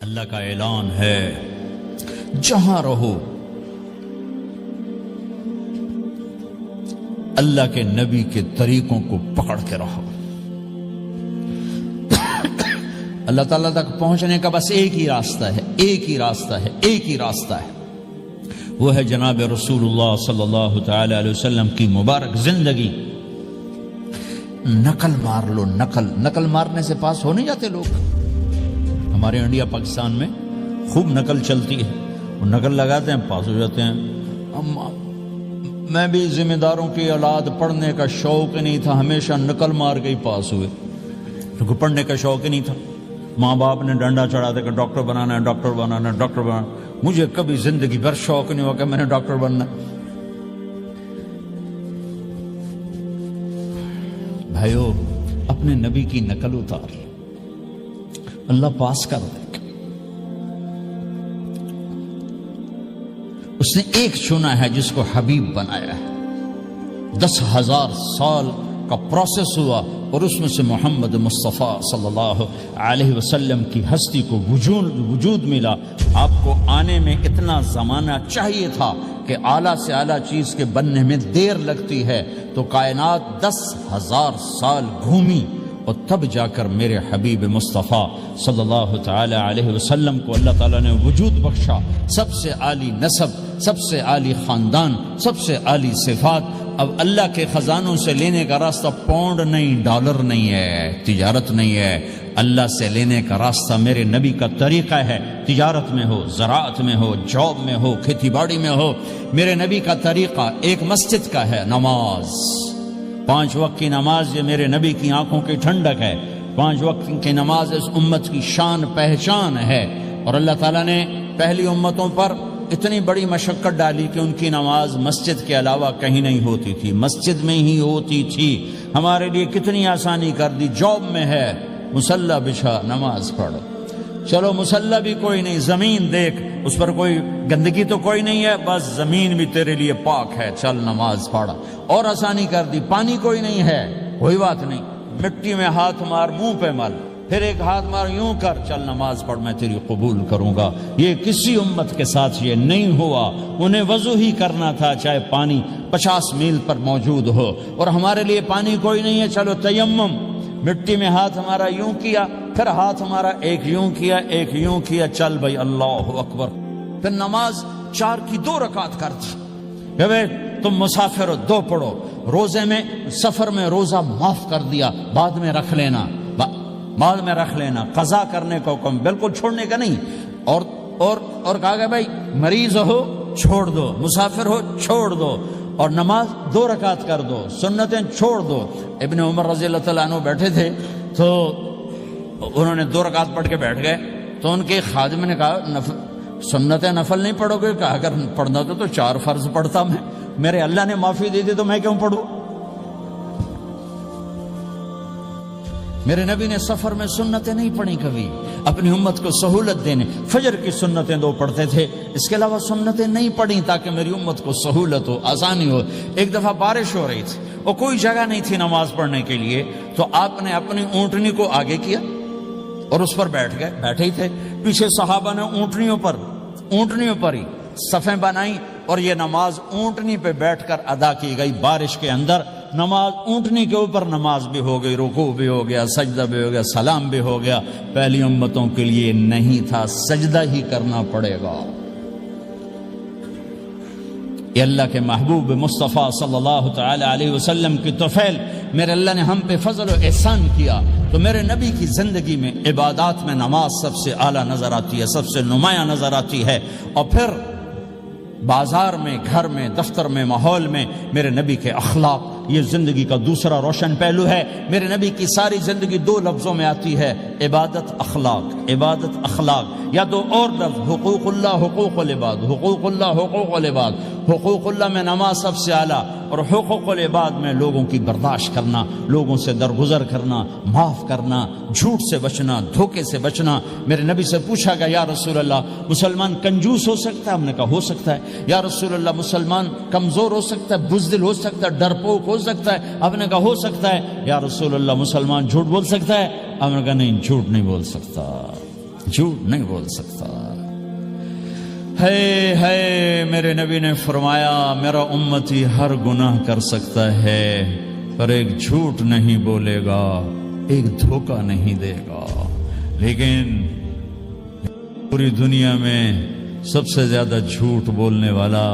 اللہ کا اعلان ہے جہاں رہو اللہ کے نبی کے طریقوں کو پکڑ کے رہو. اللہ تعالیٰ تک پہنچنے کا بس ایک ہی راستہ ہے، ایک ہی راستہ ہے، ایک ہی راستہ ہے. وہ ہے جناب رسول اللہ صلی اللہ تعالی علیہ وسلم کی مبارک زندگی. نقل مار لو، نقل مارنے سے پاس ہو نہیں جاتے لوگ. ہمارے انڈیا پاکستان میں خوب نقل چلتی ہے، وہ نقل لگاتے ہیں پاس ہو جاتے ہیں. میں بھی ذمہ داروں کی اولاد، پڑھنے کا شوق نہیں تھا، ہمیشہ نقل مار کے ہی پاس ہوئے کیونکہ پڑھنے کا شوق ہی نہیں تھا. ماں باپ نے ڈنڈا چڑھا دے کہ ڈاکٹر بنانا ہے، ڈاکٹر بنانا ہے، ڈاکٹر بنانا. مجھے کبھی زندگی بھر شوق نہیں ہوا کہ میں نے ڈاکٹر بننا. بھائیو، اپنے نبی کی نقل اتار، اللہ پاس کر دے. اس نے ایک چنا ہے جس کو حبیب بنایا ہے. 10,000 سال کا پروسیس ہوا اور اس میں سے محمد مصطفیٰ صلی اللہ علیہ وسلم کی ہستی کو وجود ملا. آپ کو آنے میں اتنا زمانہ چاہیے تھا کہ اعلیٰ سے اعلیٰ چیز کے بننے میں دیر لگتی ہے، تو کائنات 10,000 سال گھومی اور تب جا کر میرے حبیب مصطفیٰ صلی اللہ تعالی علیہ وسلم کو اللہ تعالیٰ نے وجود بخشا. سب سے عالی نسب، سب سے عالی خاندان، سب سے عالی صفات. اب اللہ کے خزانوں سے لینے کا راستہ پاؤنڈ نہیں، ڈالر نہیں ہے، تجارت نہیں ہے. اللہ سے لینے کا راستہ میرے نبی کا طریقہ ہے. تجارت میں ہو، زراعت میں ہو، جاب میں ہو، کھیتی باڑی میں ہو، میرے نبی کا طریقہ ایک مسجد کا ہے. نماز، 5 وقت کی نماز، یہ میرے نبی کی آنکھوں کی ٹھنڈک ہے. 5 وقت کی نماز اس امت کی شان پہچان ہے. اور اللہ تعالیٰ نے پہلی امتوں پر اتنی بڑی مشقت ڈالی کہ ان کی نماز مسجد کے علاوہ کہیں نہیں ہوتی تھی، مسجد میں ہی ہوتی تھی. ہمارے لیے کتنی آسانی کر دی. جاب میں ہے، مصلی بچھا، نماز پڑھو. چلو مصلی بھی کوئی نہیں، زمین دیکھ، اس پر کوئی گندگی تو کوئی نہیں ہے، بس زمین بھی تیرے لیے پاک ہے، چل نماز پڑھا. اور آسانی کر دی. پانی کوئی نہیں ہے، کوئی بات نہیں، مٹی میں ہاتھ مار، منہ پہ مل، پھر ایک ہاتھ مار، یوں کر، چل نماز پڑھ، میں تیری قبول کروں گا. یہ کسی امت کے ساتھ یہ نہیں ہوا. انہیں وضو ہی کرنا تھا چاہے پانی 50 میل پر موجود ہو. اور ہمارے لیے پانی کوئی نہیں ہے، چلو تیمم، مٹی میں ہاتھ ہمارا یوں کیا، پھر ہاتھ ہمارا ایک یوں کیا، ایک یوں کیا، چل بھائی اللہ اکبر. پھر نماز 4 کی 2 رکعت کر دی. کہ تم مسافر ہو، 2 پڑھو. روزے میں، سفر میں روزہ معاف کر دیا، بعد میں رکھ لینا، بعد میں رکھ لینا. قضا کرنے کا حکم، بالکل چھوڑنے کا نہیں. اور کہا کہ بھائی مریض ہو چھوڑ دو، مسافر ہو چھوڑ دو، اور نماز 2 رکعت کر دو، سنتیں چھوڑ دو. ابن عمر رضی اللہ تعالیٰ عنہ بیٹھے تھے تو انہوں نے 2 رکعت پڑھ کے بیٹھ گئے. تو ان کے خادم نے کہا سنتیں نفل نہیں پڑھو گے؟ کہا اگر پڑھنا تو 4 فرض پڑھتا میں، میرے اللہ نے معافی دی تھی تو میں کیوں پڑھوں؟ میرے نبی نے سفر میں سنتیں نہیں پڑھی کبھی. اپنی امت کو سہولت دینے فجر کی سنتیں 2 پڑھتے تھے، اس کے علاوہ سنتیں نہیں پڑھی تاکہ میری امت کو سہولت ہو، آسانی ہو. ایک دفعہ بارش ہو رہی تھی اور کوئی جگہ نہیں تھی نماز پڑھنے کے لیے، تو آپ نے اپنی اونٹنی کو آگے کیا اور اس پر بیٹھ گئے. بیٹھے ہی تھے، پیچھے صحابہ نے اونٹنیوں پر ہی صفیں بنائی اور یہ نماز اونٹنی پہ بیٹھ کر ادا کی گئی. بارش کے اندر نماز اونٹنی کے اوپر نماز بھی ہو گئی، رکوع بھی ہو گیا، سجدہ بھی ہو گیا، سلام بھی ہو گیا. پہلی امتوں کے لیے نہیں تھا، سجدہ ہی کرنا پڑے گا. یہ اللہ کے محبوب مصطفیٰ صلی اللہ تعالی علیہ وسلم کی طفیل، میرے اللہ نے ہم پہ فضل و احسان کیا. تو میرے نبی کی زندگی میں عبادات میں نماز سب سے اعلیٰ نظر آتی ہے، سب سے نمایاں نظر آتی ہے. اور پھر بازار میں، گھر میں، دفتر میں، ماحول میں میرے نبی کے اخلاق، یہ زندگی کا دوسرا روشن پہلو ہے. میرے نبی کی ساری زندگی 2 لفظوں میں آتی ہے، عبادت اخلاق، عبادت اخلاق. یا 2 اور لفظ، حقوق اللہ، حقوق العباد، حقوق اللہ، حقوق العباد. حقوق اللہ میں نماز سب سے اعلیٰ، اور حقوق العباد میں لوگوں کی برداشت کرنا، لوگوں سے درگزر کرنا، معاف کرنا، جھوٹ سے بچنا، دھوکے سے بچنا. میرے نبی سے پوچھا گیا یا رسول اللہ مسلمان کنجوس ہو سکتا ہے؟ ہم نے کہا ہو سکتا ہے. یا رسول اللہ مسلمان کمزور ہو سکتا ہے، بزدل ہو سکتا ہے، ڈرپوک ہو سکتا ہے؟ آپ نے کہا ہو سکتا ہے. یا رسول اللہ مسلمان جھوٹ بول سکتا ہے؟ آپ نے کہا نہیں، جھوٹ نہیں بول سکتا. جھوٹ نہیں بول سکتا۔ ہے میرے نبی نے فرمایا میرا امتی ہر گناہ کر سکتا ہے پر ایک جھوٹ نہیں بولے گا، ایک دھوکہ نہیں دے گا۔ لیکن پوری دنیا میں سب سے زیادہ جھوٹ بولنے والا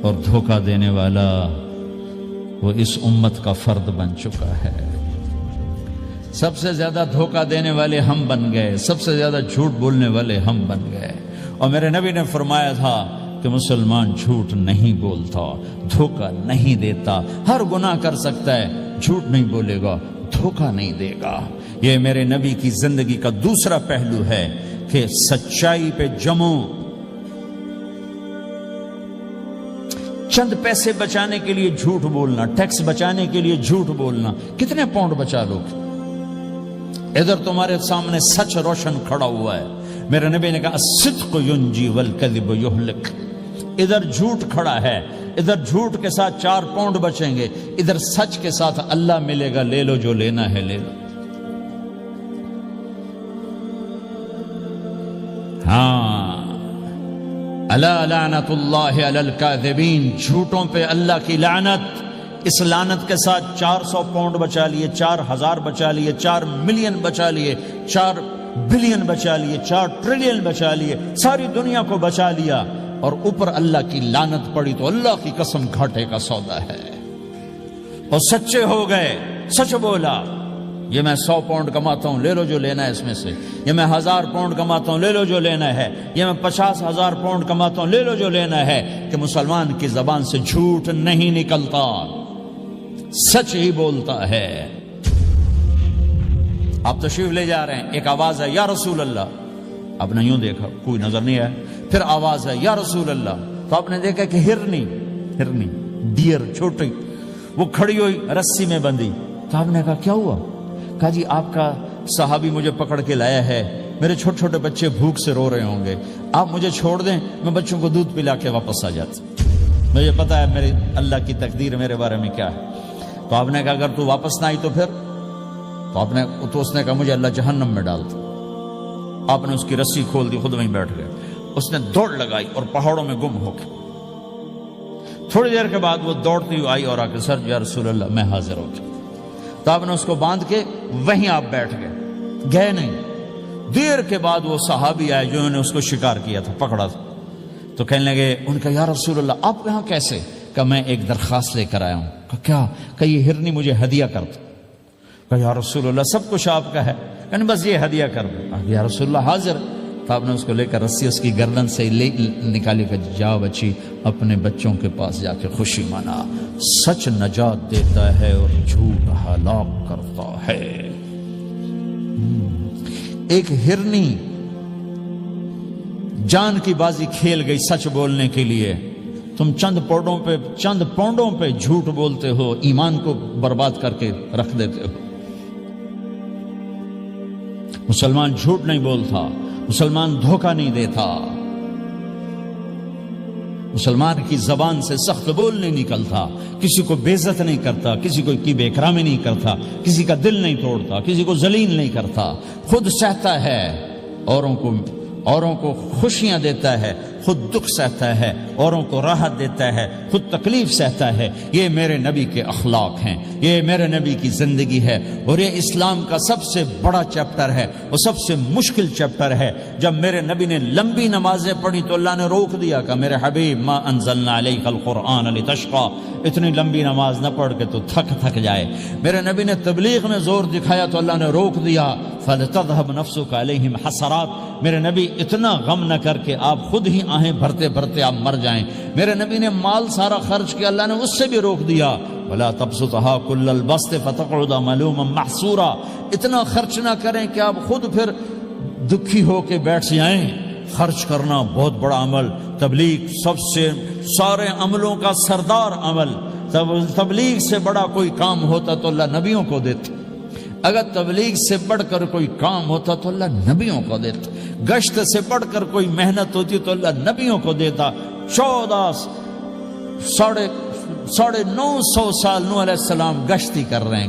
اور دھوکہ دینے والا وہ اس امت کا فرد بن چکا ہے۔ سب سے زیادہ دھوکہ دینے والے ہم بن گئے، سب سے زیادہ جھوٹ بولنے والے ہم بن گئے۔ اور میرے نبی نے فرمایا تھا کہ مسلمان جھوٹ نہیں بولتا، دھوکہ نہیں دیتا، ہر گناہ کر سکتا ہے، جھوٹ نہیں بولے گا، دھوکہ نہیں دے گا۔ یہ میرے نبی کی زندگی کا دوسرا پہلو ہے کہ سچائی پہ جمو۔ چند پیسے بچانے کے لیے جھوٹ بولنا، ٹیکس بچانے کے لیے جھوٹ بولنا، کتنے پاؤنڈ بچا لو گے؟ ادھر تمہارے سامنے سچ روشن کھڑا ہوا ہے۔ میرے نبی نے کہا الصدق ینجی والکذب یہلک۔ ادھر جھوٹ کھڑا ہے، ادھر جھوٹ کے ساتھ 4 پاؤنڈ بچیں گے، ادھر سچ کے ساتھ اللہ ملے گا، لے لو جو لینا ہے لے لو۔ ہاں، الا لعنت اللہ علی الکاذبین، جھوٹوں پہ اللہ کی لعنت۔ اس لعنت کے ساتھ 400 پاؤنڈ بچا لیے، 4000 بچا لیے، 4 ملین بچا لیے، 4 بلین بچا لیے، 4 ٹریلین بچا لیے، ساری دنیا کو بچا لیا، اور اوپر اللہ کی لعنت پڑی تو اللہ کی قسم گھاٹے کا سودا ہے۔ اور سچے ہو گئے، سچ بولا، یہ میں 100 پاؤنڈ کماتا ہوں، لے لو جو لینا ہے اس میں سے، یہ میں 1000 پاؤنڈ کماتا ہوں، لے لو جو لینا ہے، یہ میں 50,000 پاؤنڈ کماتا ہوں، لے لو جو لینا ہے، کہ مسلمان کی زبان سے جھوٹ نہیں نکلتا، سچ ہی بولتا ہے۔ آپ تشریف لے جا رہے ہیں، ایک آواز ہے یا رسول اللہ، آپ نے یوں دیکھا کوئی نظر نہیں آیا، پھر آواز ہے یا رسول اللہ، تو آپ نے دیکھا کہ ہرنی ڈیئر چھوٹی وہ کھڑی ہوئی رسی میں بندھی، تو آپ نے کہا کیا ہوا؟ کہا جی آپ کا صحابی مجھے پکڑ کے لایا ہے، میرے چھوٹے چھوٹے بچے بھوک سے رو رہے ہوں گے، آپ مجھے چھوڑ دیں، میں بچوں کو دودھ پلا کے واپس آ جاتا، مجھے پتا ہے میرے اللہ کی تقدیر میرے بارے میں کیا ہے۔ تو آپ نے کہا اگر تو واپس نہ آئی تو پھر؟ تو اس نے کہا مجھے اللہ جہنم میں ڈال دو۔ آپ نے اس کی رسی کھول دی، خود وہیں بیٹھ گئے، اس نے دوڑ لگائی اور پہاڑوں میں گم ہو گئی۔ تھوڑی دیر کے بعد وہ دوڑتی ہوئی آئی اور آ کے سر یا رسول اللہ میں حاضر ہو گیا۔ تو آپ نے اس کو باندھ کے وہیں آپ بیٹھ گئے نہیں۔ دیر کے بعد وہ صحابی آئے جو نے اس کو شکار کیا تھا، پکڑا تھا، تو کہنے لگے، ان کا یا رسول اللہ آپ یہاں کیسے؟ کہ میں ایک درخواست لے کر آیا ہوں۔ کہ کیا؟ کہ یہ ہرنی مجھے ہدیہ کر دو۔ کہ یا رسول اللہ سب کچھ آپ کا ہے، کہ بس یہ ہدیہ کر دو۔ یا رسول اللہ حاضر۔ تو آپ نے اس کو لے کر رسی اس کی گردن سے نکالی کہ جا بچی اپنے بچوں کے پاس جا کے خوشی منا۔ سچ نجات دیتا ہے اور جھوٹ ہلاک کرتا ہے۔ ایک ہرنی جان کی بازی کھیل گئی سچ بولنے کے لیے، تم چند پونڈوں پہ جھوٹ بولتے ہو، ایمان کو برباد کر کے رکھ دیتے ہو۔ مسلمان جھوٹ نہیں بولتا، مسلمان دھوکہ نہیں دیتا، مسلمان کی زبان سے سخت بول نہیں نکلتا، کسی کو بے عزت نہیں کرتا، کسی کو کی بے اکرامی نہیں کرتا، کسی کا دل نہیں توڑتا، کسی کو ذلیل نہیں کرتا، خود سہتا ہے، اوروں کو خوشیاں دیتا ہے، خود دکھ سہتا ہے، اوروں کو راحت دیتا ہے، خود تکلیف سہتا ہے۔ یہ میرے نبی کے اخلاق ہیں، یہ میرے نبی کی زندگی ہے، اور یہ اسلام کا سب سے بڑا چیپٹر ہے اور سب سے مشکل چیپٹر ہے۔ جب میرے نبی نے لمبی نمازیں پڑھی تو اللہ نے روک دیا کہ میرے حبیب ما انزلنا علیک القرآن لتشقى، اتنی لمبی نماز نہ پڑھ کے تو تھک جائے۔ میرے نبی نے تبلیغ میں زور دکھایا تو اللہ نے روک دیا فَلْتَذْهَبْ نَفْسُكَ عَلَيْهِمْ حَسَرَاتٍ، میرے نبی اتنا غم نہ کر کے آپ خود ہی آہیں بھرتے بھرتے آپ مر جائیں۔ میرے نبی نے مال سارا خرچ کیا، اللہ نے اس سے بھی روک دیا وَلَا تَبْسُطْهَا كُلَّ الْبَسْطِ فَتَقْعُدَ مَلُومًا مَحْسُورًا، اتنا خرچ نہ کریں کہ آپ خود پھر دکھی ہو کے بیٹھ جائیں۔ خرچ کرنا بہت بڑا عمل، تبلیغ سب سے سارے عملوں کا سردار عمل، تبلیغ سے بڑا کوئی کام ہوتا تو اللہ نبیوں کو دیتا، اگر تبلیغ سے بڑھ کر کوئی کام ہوتا تو اللہ نبیوں کو دیتا، گشت سے بڑھ کر کوئی محنت ہوتی تو اللہ نبیوں کو دیتا۔ 950 سال نوح علیہ السلام گشتی کر رہے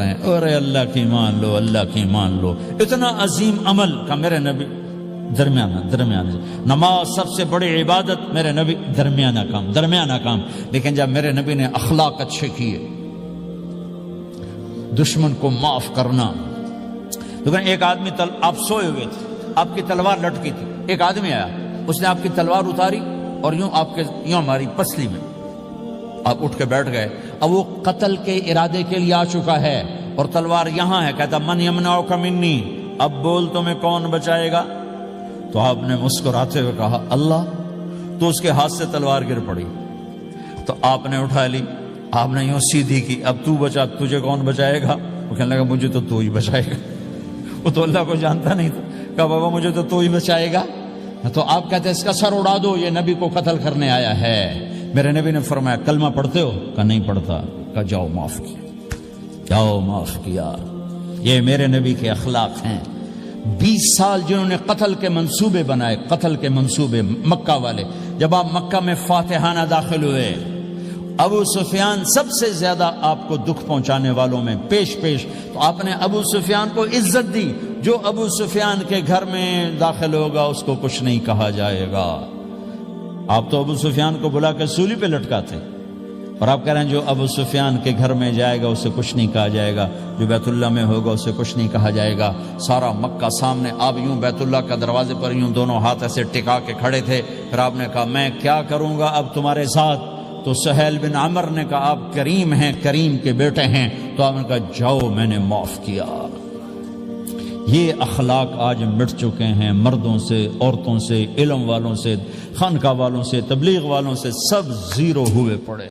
ہیں، اور اللہ کی مان لو، اللہ کی مان لو. اتنا عظیم عمل کا میرے نبی درمیانہ نماز سب سے بڑی عبادت، میرے نبی درمیانہ کام. لیکن جب میرے نبی نے اخلاق اچھے کیے، دشمن کو معاف کرنا. لیکن ایک آدمی آپ سوئے ہوئے تھے، آپ کی تلوار لٹکی تھی، ایک آدمی آیا، اس نے آپ کی تلوار اتاری اور یوں ہماری پسلی میں آپ اٹھ کے بیٹھ گئے. اب وہ قتل کے ارادے کے لیے آ چکا ہے اور تلوار یہاں ہے. کہتا من یمنعک منی، اب بول تمہیں کون بچائے گا؟ تو آپ نے مسکراتے ہوئے کہا اللہ. تو اس کے ہاتھ سے تلوار گر پڑی، تو آپ نے اٹھا لی، آپ نے یوں سیدھی کی، اب تو بچا، تجھے کون بچائے گا؟ وہ کہنے لگا مجھے تو ہی بچائے گا. وہ تو اللہ کو جانتا نہیں تھا. کہا بابا مجھے تو ہی بچائے گا. تو آپ کہتے ہیں اس کا سر اڑا دو، یہ نبی کو قتل کرنے آیا ہے. میرے نبی نے فرمایا کلمہ پڑھتے ہو؟ کہا نہیں پڑھتا. کہا جاؤ معاف کیا. یہ میرے نبی کے اخلاق ہیں. 20 سال جنہوں نے قتل کے منصوبے بنائے، مکہ والے. جب آپ مکہ میں فاتحانہ داخل ہوئے، ابو سفیان سب سے زیادہ آپ کو دکھ پہنچانے والوں میں پیش، تو آپ نے ابو سفیان کو عزت دی. جو ابو سفیان کے گھر میں داخل ہوگا اس کو کچھ نہیں کہا جائے گا. آپ تو ابو سفیان کو بلا کے سولی پہ لٹکاتے، اور آپ کہہ رہے ہیں جو ابو سفیان کے گھر میں جائے گا اسے کچھ نہیں کہا جائے گا، جو بیت اللہ میں ہوگا اسے کچھ نہیں کہا جائے گا. سارا مکہ سامنے، آپ یوں بیت اللہ کا دروازے پر یوں دونوں ہاتھ ایسے ٹکا کے کھڑے تھے. پھر آپ نے کہا میں کیا کروں گا اب تمہارے ساتھ؟ تو سہیل بن عمر نے کہا آپ کریم ہیں، کریم کے بیٹے ہیں. تو آپ نے کہا جاؤ میں نے معاف کیا. یہ اخلاق آج مٹ چکے ہیں. مردوں سے، عورتوں سے، علم والوں سے، خانقاہ والوں سے، تبلیغ والوں سے، سب زیرو ہوئے پڑے.